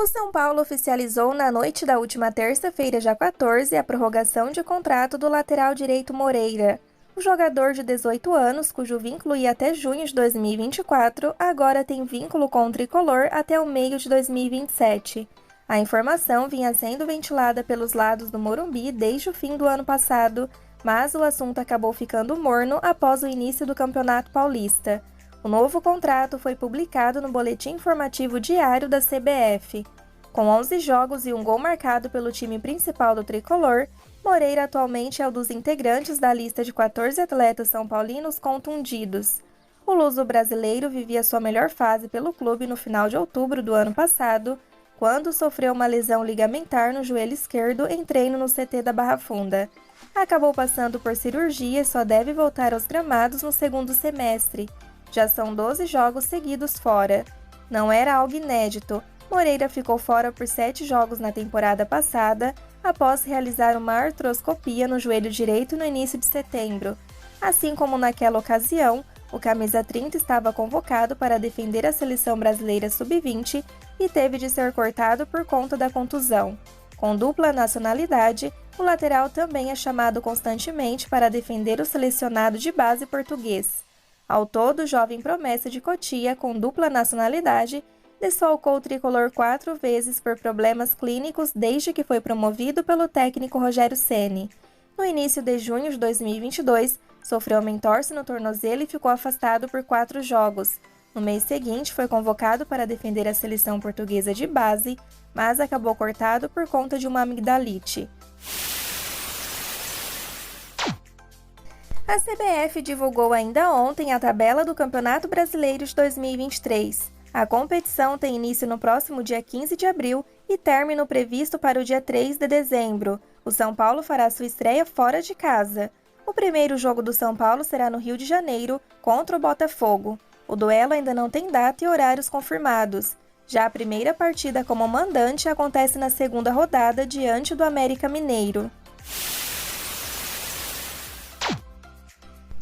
O São Paulo oficializou na noite da última terça-feira, dia 14, a prorrogação de contrato do lateral direito Moreira. O jogador de 18 anos, cujo vínculo ia até junho de 2024, agora tem vínculo com o tricolor até o meio de 2027. A informação vinha sendo ventilada pelos lados do Morumbi desde o fim do ano passado, mas o assunto acabou ficando morno após o início do Campeonato Paulista. O novo contrato foi publicado no Boletim Informativo Diário da CBF. Com 11 jogos e um gol marcado pelo time principal do tricolor, Moreira atualmente é um dos integrantes da lista de 14 atletas são paulinos contundidos. O luso-brasileiro vivia sua melhor fase pelo clube no final de outubro do ano passado, quando sofreu uma lesão ligamentar no joelho esquerdo em treino no CT da Barra Funda. Acabou passando por cirurgia e só deve voltar aos gramados no segundo semestre. Já são 12 jogos seguidos fora. Não era algo inédito. Moreira ficou fora por 7 jogos na temporada passada, após realizar uma artroscopia no joelho direito no início de setembro. Assim como naquela ocasião, o camisa 30 estava convocado para defender a seleção brasileira sub-20 e teve de ser cortado por conta da contusão. Com dupla nacionalidade, o lateral também é chamado constantemente para defender o selecionado de base português. Ao todo, o jovem promessa de Cotia, com dupla nacionalidade, desfalcou o tricolor 4 vezes por problemas clínicos desde que foi promovido pelo técnico Rogério Ceni. No início de junho de 2022, sofreu uma entorse no tornozelo e ficou afastado por 4 jogos. No mês seguinte, foi convocado para defender a seleção portuguesa de base, mas acabou cortado por conta de uma amigdalite. A CBF divulgou ainda ontem a tabela do Campeonato Brasileiro de 2023. A competição tem início no próximo dia 15 de abril e término previsto para o dia 3 de dezembro. O São Paulo fará sua estreia fora de casa. O primeiro jogo do São Paulo será no Rio de Janeiro, contra o Botafogo. O duelo ainda não tem data e horários confirmados. Já a primeira partida como mandante acontece na segunda rodada diante do América Mineiro.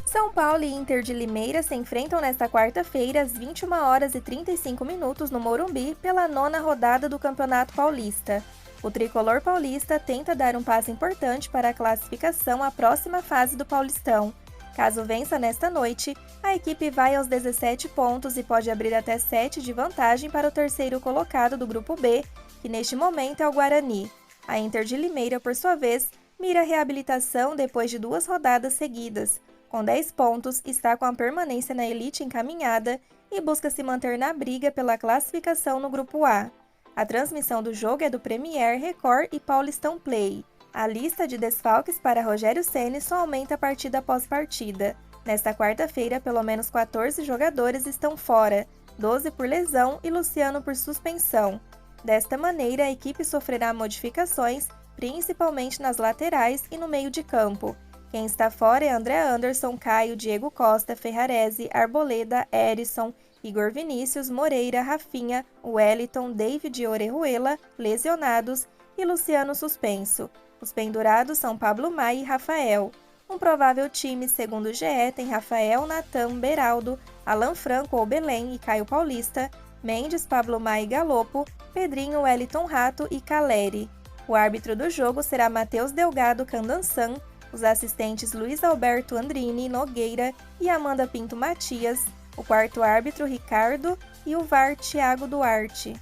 São Paulo e Inter de Limeira se enfrentam nesta quarta-feira às 21h35 no Morumbi pela 9ª rodada do Campeonato Paulista. O tricolor paulista tenta dar um passo importante para a classificação à próxima fase do Paulistão. Caso vença nesta noite, a equipe vai aos 17 pontos e pode abrir até 7 de vantagem para o terceiro colocado do Grupo B, que neste momento é o Guarani. A Inter de Limeira, por sua vez, mira a reabilitação depois de 2 rodadas seguidas. Com 10 pontos, está com a permanência na elite encaminhada e busca se manter na briga pela classificação no Grupo A. A transmissão do jogo é do Premier, Record e Paulistão Play. A lista de desfalques para Rogério Ceni só aumenta partida após partida. Nesta quarta-feira, pelo menos 14 jogadores estão fora, 12 por lesão e Luciano por suspensão. Desta maneira, a equipe sofrerá modificações, principalmente nas laterais e no meio de campo. Quem está fora é André Anderson, Caio, Diego Costa, Ferrarese, Arboleda, Erisson, Igor Vinícius, Moreira, Rafinha, Wellington, David Orejuela, lesionados, e Luciano suspenso. Os pendurados são Pablo Maia e Rafael. Um provável time, segundo o GE, tem Rafael, Natan, Beraldo, Alan Franco ou Belém e Caio Paulista, Mendes, Pablo Maia e Galopo, Pedrinho, Wellington Rato e Caleri. O árbitro do jogo será Matheus Delgado Candansan, os assistentes Luiz Alberto Andrini Nogueira e Amanda Pinto Matias, o quarto árbitro Ricardo e o VAR Thiago Duarte.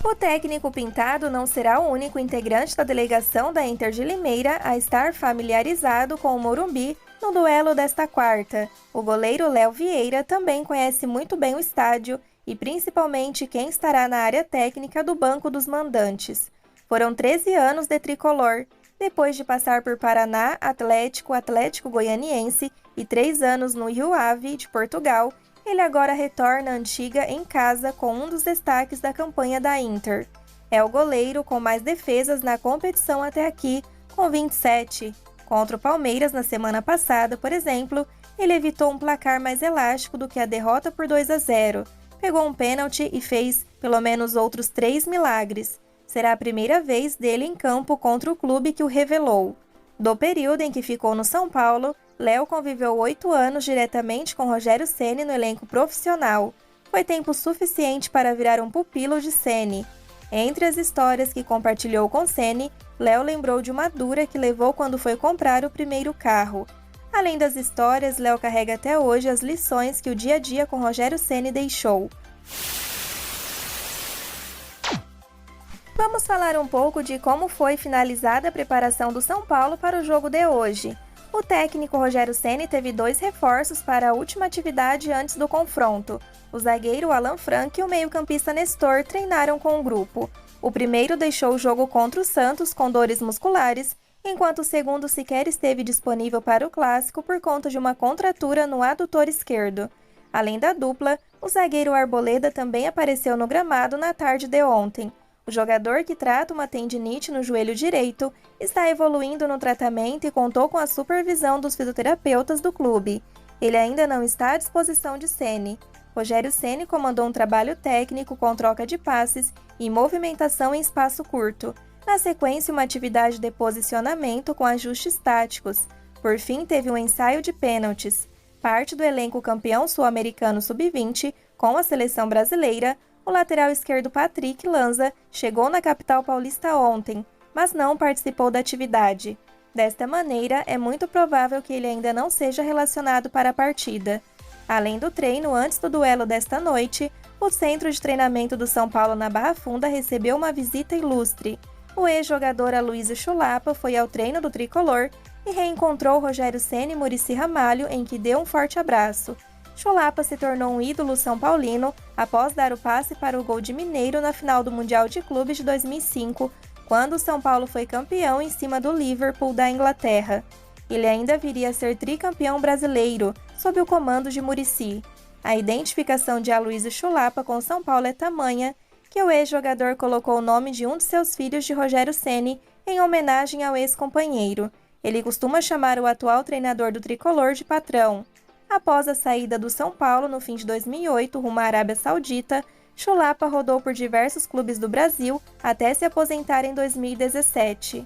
O técnico Pintado não será o único integrante da delegação da Inter de Limeira a estar familiarizado com o Morumbi no duelo desta quarta. O goleiro Léo Vieira também conhece muito bem o estádio e principalmente quem estará na área técnica do banco dos mandantes. Foram 13 anos de tricolor, depois de passar por Paraná, Atlético Goianiense e 3 anos no Rio Ave de Portugal, ele agora retorna à Antiga em casa com um dos destaques da campanha da Inter. É o goleiro com mais defesas na competição até aqui, com 27. Contra o Palmeiras na semana passada, por exemplo, ele evitou um placar mais elástico do que a derrota por 2-0. Pegou um pênalti e fez pelo menos outros 3 milagres. Será a primeira vez dele em campo contra o clube que o revelou. Do período em que ficou no São Paulo, Léo conviveu 8 anos diretamente com Rogério Ceni no elenco profissional. foi tempo suficiente para virar um pupilo de Ceni. Entre as histórias que compartilhou com Ceni, Léo lembrou de uma dura que levou quando foi comprar o primeiro carro. Além das histórias, Léo carrega até hoje as lições que o dia a dia com Rogério Ceni deixou. Vamos falar um pouco de como foi finalizada a preparação do São Paulo para o jogo de hoje. O técnico Rogério Ceni teve 2 reforços para a última atividade antes do confronto. O zagueiro Alan Frank e o meio-campista Nestor treinaram com o grupo. O primeiro deixou o jogo contra o Santos com dores musculares, enquanto o segundo sequer esteve disponível para o clássico por conta de uma contratura no adutor esquerdo. Além da dupla, o zagueiro Arboleda também apareceu no gramado na tarde de ontem. O jogador, que trata uma tendinite no joelho direito, está evoluindo no tratamento e contou com a supervisão dos fisioterapeutas do clube. Ele ainda não está à disposição de Ceni. Rogério Ceni comandou um trabalho técnico com troca de passes e movimentação em espaço curto. Na sequência, uma atividade de posicionamento com ajustes táticos. Por fim, teve um ensaio de pênaltis. Parte do elenco campeão sul-americano sub-20, com a seleção brasileira, o lateral esquerdo Patrick Lanza chegou na capital paulista ontem, mas não participou da atividade. Desta maneira, é muito provável que ele ainda não seja relacionado para a partida. Além do treino antes do duelo desta noite, o centro de treinamento do São Paulo na Barra Funda recebeu uma visita ilustre. O ex-jogador Aloysio Chulapa foi ao treino do tricolor e reencontrou Rogério Ceni e Muricy Ramalho, em que deu um forte abraço. Chulapa se tornou um ídolo são paulino após dar o passe para o gol de Mineiro na final do Mundial de Clubes de 2005, quando o São Paulo foi campeão em cima do Liverpool da Inglaterra. Ele ainda viria a ser tricampeão brasileiro, sob o comando de Muricy. A identificação de Aloysio Chulapa com São Paulo é tamanha que o ex-jogador colocou o nome de um de seus filhos de Rogério Ceni em homenagem ao ex-companheiro. Ele costuma chamar o atual treinador do tricolor de patrão. Após a saída do São Paulo no fim de 2008 rumo à Arábia Saudita, Chulapa rodou por diversos clubes do Brasil até se aposentar em 2017.